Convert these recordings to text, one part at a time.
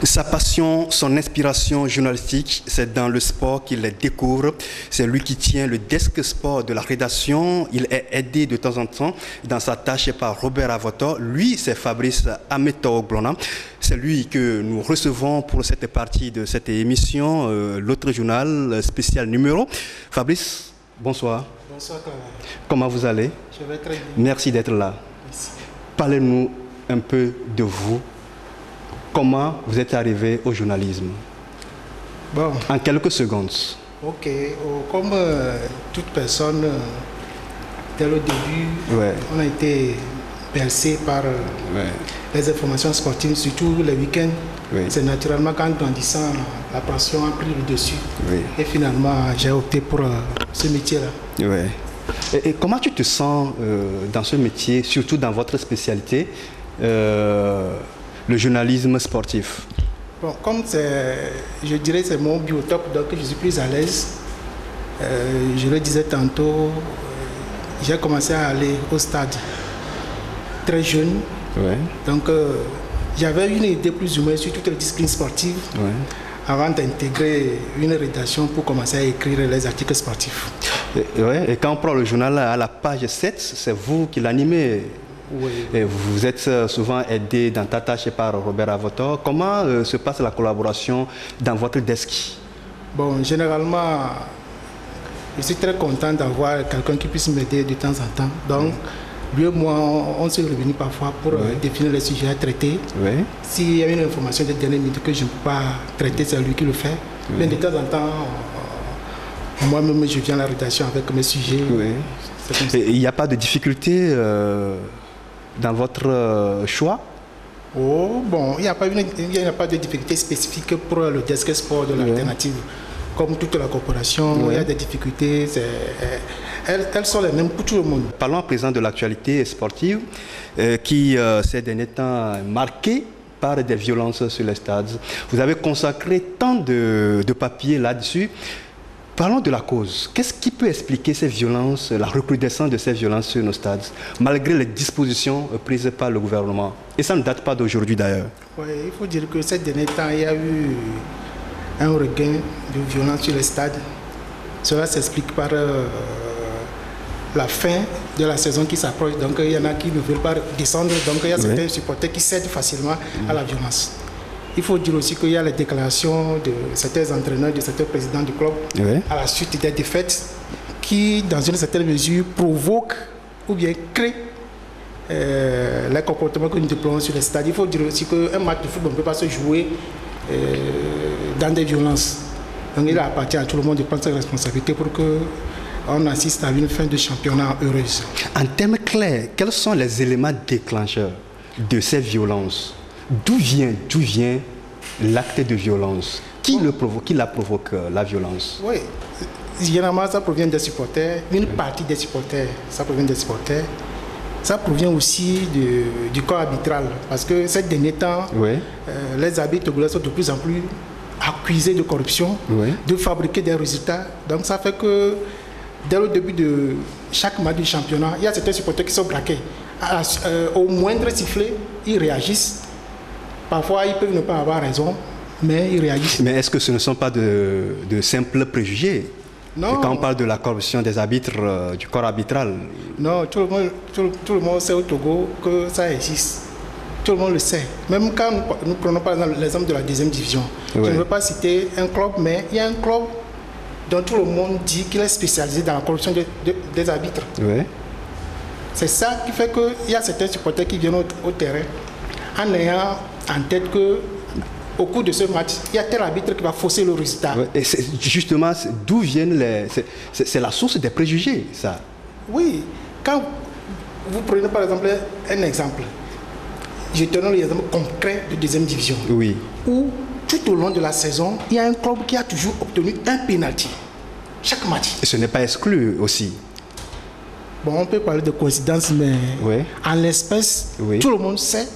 Sa passion, son inspiration journalistique, c'est dans le sport qu'il les découvre. C'est lui qui tient le desk sport de la rédaction. Il est aidé de temps en temps dans sa tâche par Robert Avoto. Lui, c'est Fabrice Ameto-Blona. C'est lui que nous recevons pour cette partie de cette émission, l'autre journal spécial numéro. Fabrice, bonsoir. Bonsoir, Clara. Comment vous allez? Je vais très bien. Merci d'être là. Merci. Parlez-nous un peu de vous. Comment vous êtes arrivé au journalisme? Bon. En quelques secondes. Ok. Comme toute personne, dès le début, on a été bercé par les informations sportives, surtout les week-ends. C'est naturellement qu'en grandissant, la passion a pris le dessus. Et finalement, j'ai opté pour ce métier-là. Et comment tu te sens dans ce métier, surtout dans votre spécialité, le journalisme sportif? Bon, comme je dirais c'est mon biotope, donc je suis plus à l'aise. Je le disais tantôt, j'ai commencé à aller au stade très jeune. Donc j'avais une idée plus ou moins sur toutes les disciplines sportives avant d'intégrer une rédaction pour commencer à écrire les articles sportifs. Et quand on prend le journal à la page 7, c'est vous qui l'animez. Et vous êtes souvent aidé dans ta tâche par Robert Avoto. Comment se passe la collaboration dans votre desk? Bon, généralement, je suis très content d'avoir quelqu'un qui puisse m'aider de temps en temps. Donc, lui et moi, on s'est réunis parfois pour définir les sujets à traiter. S'il y a une information de dernière minute que je ne peux pas traiter, c'est lui qui le fait. Mais de temps en temps, moi-même, je viens à la rédaction avec mes sujets. Et il n'y a pas de difficulté dans votre choix? Oh, bon, il n'y a pas de difficulté spécifique pour le desk sport de l'alternative. Comme toute la corporation, il y a des difficultés. Elles sont les mêmes pour tout le monde. Parlons à présent de l'actualité sportive qui, ces derniers temps, est marquée par des violences sur les stades. Vous avez consacré tant de papiers là-dessus. Parlons de la cause. Qu'est-ce qui peut expliquer ces violences, la recrudescence de ces violences sur nos stades, malgré les dispositions prises par le gouvernement? Et ça ne date pas d'aujourd'hui d'ailleurs. Oui, il faut dire que ces derniers temps, il y a eu un regain de violence sur les stades. Cela s'explique par la fin de la saison qui s'approche. Donc il y en a qui ne veulent pas descendre. Donc il y a certains supporters qui cèdent facilement à la violence. Il faut dire aussi qu'il y a les déclarations de certains entraîneurs, de certains présidents du club, à la suite des défaites, qui, dans une certaine mesure, provoquent ou bien créent les comportements que nous déplorons sur les stades. Il faut dire aussi qu'un match de football ne peut pas se jouer dans des violences. Donc il appartient à tout le monde de prendre ses responsabilités pour qu'on assiste à une fin de championnat heureuse. En termes clairs, quels sont les éléments déclencheurs de ces violences? D'où vient l'acte de violence? Qui la provoque, la violence? Oui, généralement ça provient des supporters, une partie des supporters, ça provient des supporters. Ça provient aussi du corps arbitral, parce que ces derniers temps, les arbitres sont de plus en plus accusés de corruption, de fabriquer des résultats. Donc ça fait que dès le début de chaque match du championnat, il y a certains supporters qui sont braqués. Au moindre sifflet, ils réagissent. Parfois, ils peuvent ne pas avoir raison, mais ils réagissent. Mais est-ce que ce ne sont pas de simples préjugés? Non. Quand on parle de la corruption des arbitres, du corps arbitral? Non, tout le monde sait au Togo que ça existe. Tout le monde le sait. Même quand nous prenons par exemple l'exemple de la deuxième division. Je ne veux pas citer un club, mais il y a un club dont tout le monde dit qu'il est spécialisé dans la corruption des arbitres. C'est ça qui fait qu'il y a certains supporters qui viennent au terrain en ayant en tête qu'au cours de ce match, il y a tel arbitre qui va fausser le résultat. Et justement, d'où viennent c'est la source des préjugés, ça? Oui. Quand vous prenez par exemple un exemple, je te donne l'exemple concret de deuxième division. Où tout au long de la saison, il y a un club qui a toujours obtenu un pénalty. Chaque match. Et ce n'est pas exclu aussi? Bon, on peut parler de coïncidence, mais en l'espèce, tout le monde sait.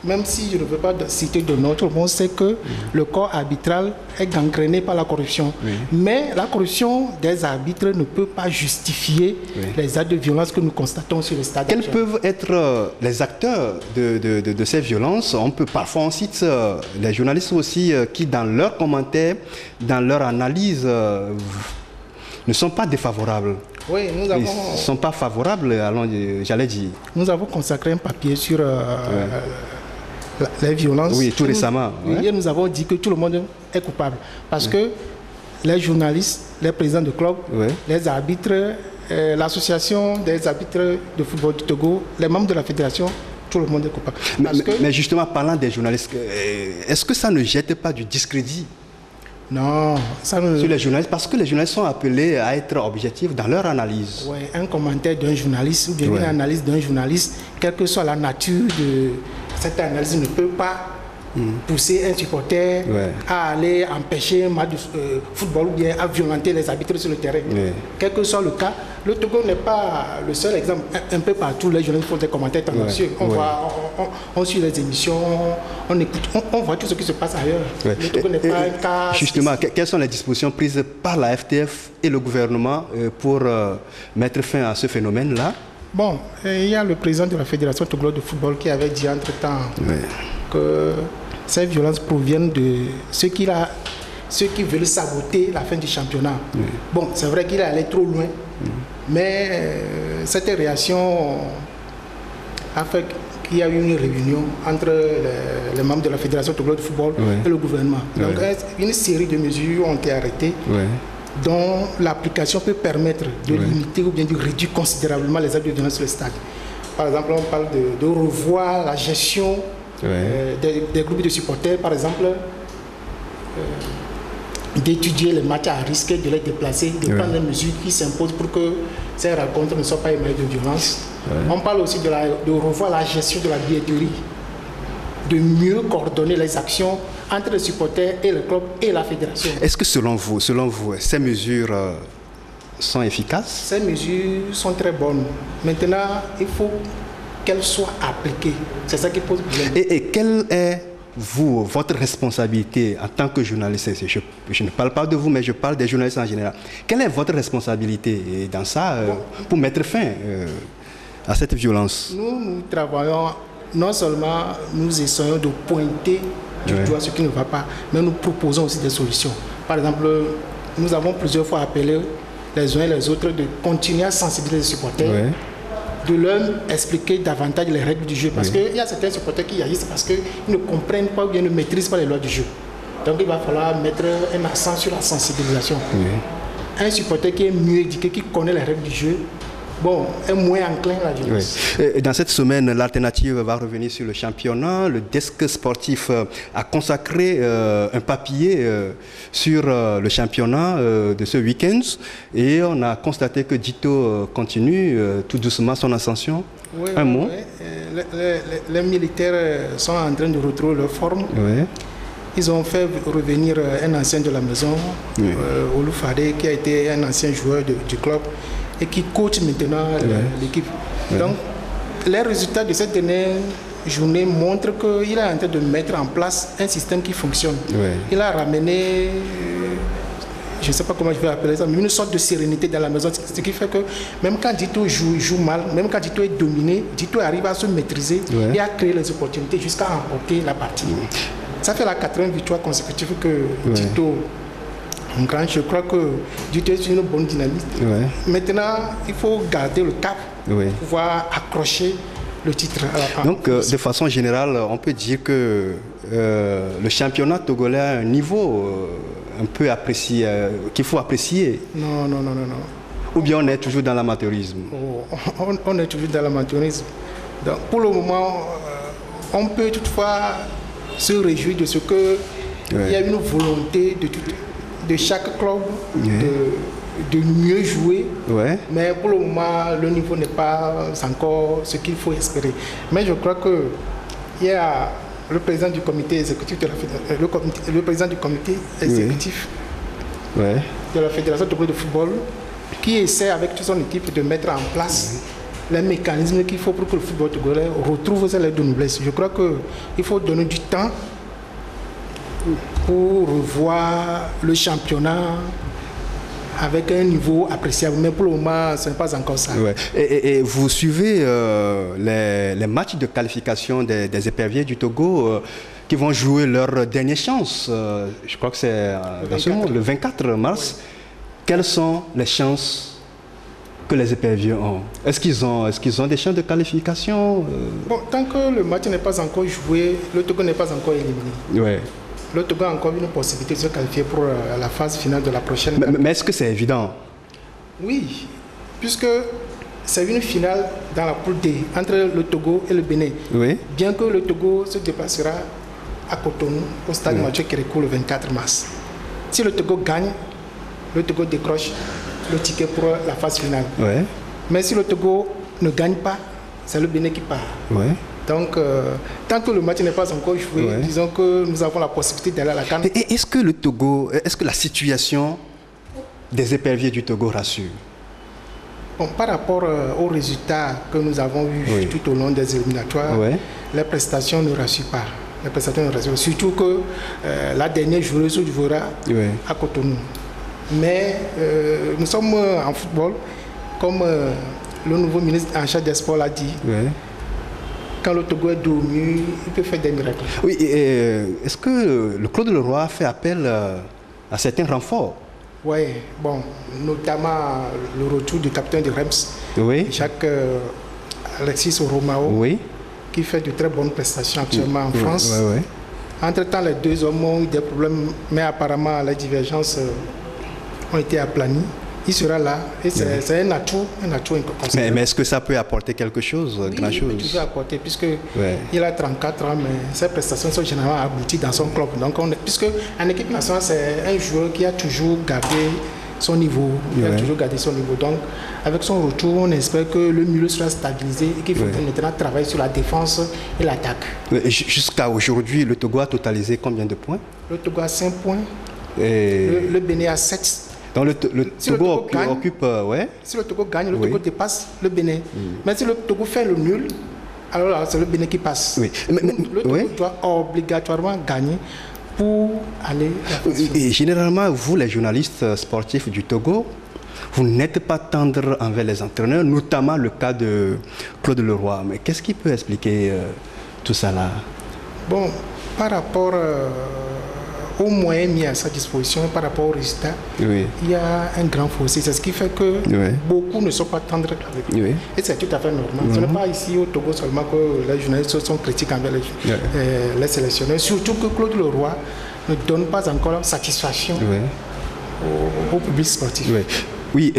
même si je ne veux pas citer de nom, tout le monde sait que le corps arbitral est gangréné par la corruption. Mais la corruption des arbitres ne peut pas justifier les actes de violence que nous constatons sur le stade. Quels peuvent être les acteurs de ces violences? Parfois on cite les journalistes aussi qui dans leurs commentaires, dans leur analyse, ne sont pas défavorables. Oui, ils ne sont pas favorables, j'allais dire. Nous avons consacré un papier sur les violences. Oui, tout récemment. Et nous avons dit que tout le monde est coupable. Parce que les journalistes, les présidents de clubs, les arbitres, l'association des arbitres de football du Togo, les membres de la fédération, tout le monde est coupable. Mais justement, parlant des journalistes, est-ce que ça ne jette pas du discrédit? Non, ça ne... Sur les journalistes, parce que les journalistes sont appelés à être objectifs dans leur analyse. Oui, un commentaire d'un journaliste ou bien une analyse d'un journaliste, quelle que soit la nature de cette analyse, ne peut pas pousser un supporter à aller empêcher un match de football ou bien à violenter les arbitres sur le terrain. Quel que soit le cas, le Togo n'est pas le seul exemple. Un peu partout, les journalistes font des commentaires tendancieux. On suit les émissions, on écoute, on voit tout ce qui se passe ailleurs. Le Togo n'est pas un cas... Justement, quelles sont les dispositions prises par la FTF et le gouvernement pour mettre fin à ce phénomène-là? Bon, il y a le président de la Fédération togolaise de football qui avait dit entre-temps que ces violences proviennent de ceux qui veulent saboter la fin du championnat. Bon, c'est vrai qu'il est allé trop loin, mais cette réaction a fait qu'il y a eu une réunion entre les membres de la Fédération togolaise de football et le gouvernement. Donc, une série de mesures ont été arrêtées dont l'application peut permettre de limiter ou bien de réduire considérablement les actes de violence sur le stade. Par exemple, on parle de revoir la gestion des groupes de supporters, par exemple, d'étudier les matchs à risque, de les déplacer, de prendre les mesures qui s'imposent pour que ces rencontres ne soient pas émaillées de violence. On parle aussi de revoir la gestion de la billetterie, de mieux coordonner les actions entre les supporters et le club et la fédération. Est-ce que selon vous, ces mesures sont efficaces? Ces mesures sont très bonnes. Maintenant, il faut qu'elles soient appliquées. C'est ça qui pose problème. Et quelle est, votre responsabilité en tant que journaliste? Je ne parle pas de vous, mais je parle des journalistes en général. Quelle est votre responsabilité dans ça pour mettre fin à cette violence? Nous travaillons, non seulement nous essayons de pointer du doigt ce qui ne va pas, mais nous proposons aussi des solutions. Par exemple, nous avons plusieurs fois appelé les uns et les autres de continuer à sensibiliser les supporters, de leur expliquer davantage les règles du jeu. Parce qu'il y a certains supporters qui agissent parce qu'ils ne comprennent pas ou bien ne maîtrisent pas les lois du jeu. Donc il va falloir mettre un accent sur la sensibilisation. Un supporter qui est mieux éduqué, qui connaît les règles du jeu, est moins enclin à la violence. Dans cette semaine, l'alternative va revenir sur le championnat. Le desk sportif a consacré un papier sur le championnat de ce week-end et on a constaté que Dito continue tout doucement son ascension. Un mot. Les militaires sont en train de retrouver leur forme. Ils ont fait revenir un ancien de la maison, Oulu Fadé, qui a été un ancien joueur du club et qui coach maintenant l'équipe. Donc, les résultats de cette dernière journée montrent qu'il est en train de mettre en place un système qui fonctionne. Il a ramené, je ne sais pas comment je vais appeler ça, mais une sorte de sérénité dans la maison, ce qui fait que même quand Dito joue mal, même quand Dito est dominé, Dito arrive à se maîtriser et à créer les opportunités jusqu'à remporter la partie. Ça fait la 4e victoire consécutive que Dito... Je crois que Dito est une bonne dynamique. Maintenant, il faut garder le cap pour pouvoir accrocher le titre à la fin. Donc, de façon générale, on peut dire que le championnat togolais a un niveau un peu apprécié, qu'il faut apprécier. Non. Ou bien on est toujours dans l'amateurisme? On est toujours dans l'amateurisme. Donc, pour le moment, on peut toutefois se réjouir de ce qu'il y a une volonté de chaque club de mieux jouer, mais pour le moment le niveau n'est pas encore ce qu'il faut espérer. Mais je crois que il y a le président du comité exécutif de la fédération, le président du comité exécutif de la Fédération togolaise de football qui essaie avec toute son équipe de mettre en place les mécanismes qu'il faut pour que le football togolais retrouve ses lettres de noblesse. Je crois qu'il faut donner du temps pour revoir le championnat avec un niveau appréciable. Mais pour le moment, ce n'est pas encore ça. Ouais. Et vous suivez les matchs de qualification des éperviers du Togo qui vont jouer leur dernière chance. Je crois que c'est le 24 mars. Oui. Quelles sont les chances que les éperviers ont? Est-ce qu'ils ont des chances de qualification? Bon, tant que le match n'est pas encore joué, le Togo n'est pas encore éliminé. Ouais. Le Togo a encore une possibilité de se qualifier pour la phase finale de la prochaine. Mais est-ce que c'est évident? Oui, puisque c'est une finale dans la poule D entre le Togo et le Bénin. Oui. Bien que le Togo se déplacera à Cotonou, au stade Mathieu Kérékou le 24 mars. Si le Togo gagne, le Togo décroche le ticket pour la phase finale. Ouais. Mais si le Togo ne gagne pas, c'est le Bénin qui part. Ouais. Donc, tant que le match n'est pas encore joué, disons que nous avons la possibilité d'aller à la CAN. Et est-ce que le Togo, est-ce que la situation des éperviers du Togo rassure? Bon, par rapport aux résultats que nous avons eus tout au long des éliminatoires, les prestations ne rassurent pas. Les prestations ne rassurent. Surtout que la dernière journée se jouera à Cotonou. Mais nous sommes en football, comme le nouveau ministre en charge des sports l'a dit. Quand le Togo est dormi, il peut faire des miracles. Oui, est-ce que le Claude Leroy fait appel à certains renforts? Oui, bon, notamment le retour du capitaine de Reims, Jacques Alexis Romao, qui fait de très bonnes prestations actuellement en France. Entre-temps, les deux hommes ont eu des problèmes, mais apparemment, les divergences ont été aplanies. Il sera là et c'est un atout incontournable. Mais est-ce que ça peut apporter quelque chose, grand chose? Il peut toujours apporter, puisqu'il a 34 ans, mais ses prestations sont généralement abouties dans son club. Donc, puisque en équipe nationale, c'est un joueur qui a toujours gardé son niveau. Donc, avec son retour, on espère que le milieu sera stabilisé et qu'il faut maintenant travailler sur la défense et l'attaque. Jusqu'à aujourd'hui, le Togo a totalisé combien de points? Le Togo a 5 points. Le Bénin a 7. Donc le Togo occupe... Si le Togo gagne, le Togo dépasse le Bénin. Mais si le Togo fait le nul, alors c'est le Bénin qui passe. Le Togo doit obligatoirement gagner pour aller... Et généralement, vous, les journalistes sportifs du Togo, vous n'êtes pas tendre envers les entraîneurs, notamment le cas de Claude Leroy. Mais qu'est-ce qui peut expliquer tout ça là? Bon, par rapport... aux moyens mis à sa disposition par rapport aux résultats, il y a un grand fossé. C'est ce qui fait que beaucoup ne sont pas tendres avec lui. Et c'est tout à fait normal. Ce n'est pas ici au Togo seulement que les journalistes sont critiques envers les sélectionneurs. Surtout que Claude Leroy ne donne pas encore satisfaction au public sportif. Oui,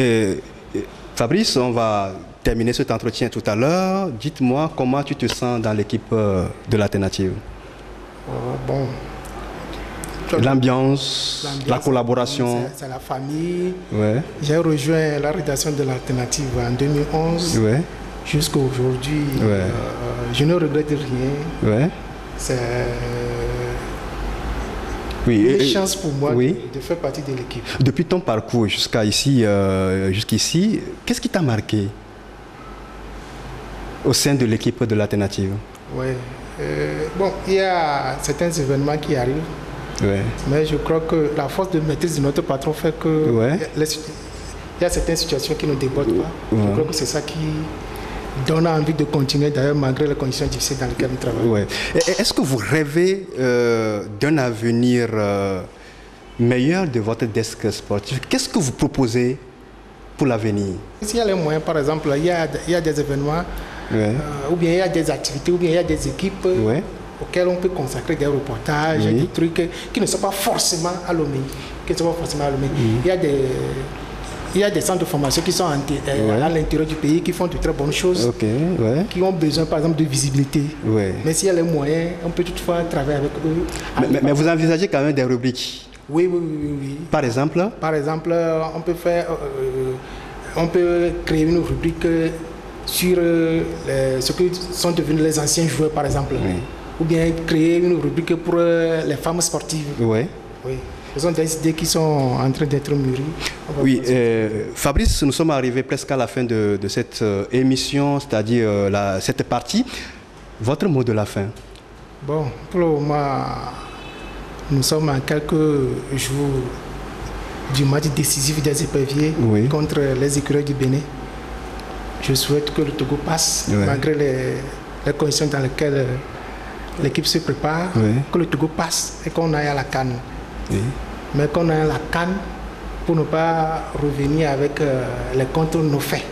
Fabrice, on va terminer cet entretien tout à l'heure. Dites-moi comment tu te sens dans l'équipe de l'Alternative. Bon. L'ambiance, la collaboration. C'est la famille. J'ai rejoint la rédaction de l'Alternative en 2011. Jusqu'à aujourd'hui, je ne regrette rien. C'est une chance pour moi de faire partie de l'équipe. Depuis ton parcours jusqu'ici, qu'est-ce qui t'a marqué au sein de l'équipe de l'Alternative? Bon, il y a certains événements qui arrivent. Mais je crois que la force de maîtrise de notre patron fait que il y a certaines situations qui ne débordent pas. Je crois que c'est ça qui donne envie de continuer, d'ailleurs, malgré les conditions difficiles dans lesquelles nous travaillons. Est-ce que vous rêvez d'un avenir meilleur de votre desk sportif? Qu'est-ce que vous proposez pour l'avenir? S'il y a les moyens, par exemple, il y a des événements, ou bien il y a des activités, ou bien il y a des équipes auxquels on peut consacrer des reportages, des trucs qui ne sont pas forcément à Lomé. Il y a des centres de formation qui sont à l'intérieur du pays, qui font de très bonnes choses, qui ont besoin par exemple de visibilité. Mais s'il y a les moyens, on peut toutefois travailler avec eux. Mais vous envisagez quand même des rubriques? Oui. Par exemple, on peut créer une rubrique sur ce que sont devenus les anciens joueurs, par exemple. Ou bien créer une rubrique pour les femmes sportives. Ce sont des idées qui sont en train d'être mûries. Oui, Fabrice, nous sommes arrivés presque à la fin de cette émission, c'est-à-dire cette partie. Votre mot de la fin? Bon, pour le moment, nous sommes à quelques jours du match décisif des éperviers contre les écureuils du Bénin. Je souhaite que le Togo passe, malgré les conditions dans lesquelles l'équipe se prépare, que le Togo passe et qu'on aille à la CAN. Mais qu'on aille à la CAN pour ne pas revenir avec les comptes non faits.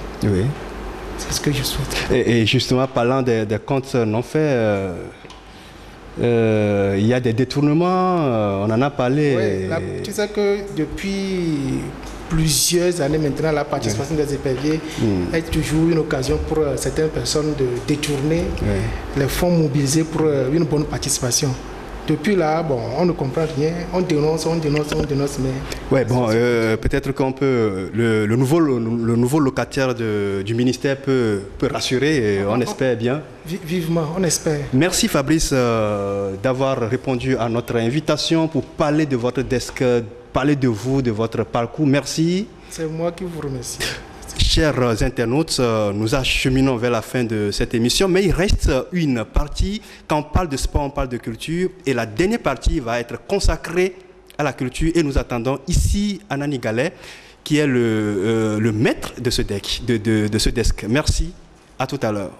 C'est ce que je souhaite. Et justement, parlant des comptes non faits, il y a des détournements, on en a parlé. Tu sais que depuis plusieurs années maintenant, la participation des éperviers est toujours une occasion pour certaines personnes de détourner les fonds mobilisés pour une bonne participation. Depuis là, bon, on ne comprend rien, on dénonce, mais... Ouais, bon, peut-être qu'on peut... Le nouveau locataire du ministère peut rassurer, on espère bien. Vivement, on espère. Merci Fabrice d'avoir répondu à notre invitation pour parler de votre desk, parler de vous, de votre parcours. Merci. C'est moi qui vous remercie. Chers internautes, nous acheminons vers la fin de cette émission, mais il reste une partie. Quand on parle de sport, on parle de culture, et la dernière partie va être consacrée à la culture, et nous attendons ici Anani Gallet, qui est le maître de ce desk. Merci, à tout à l'heure.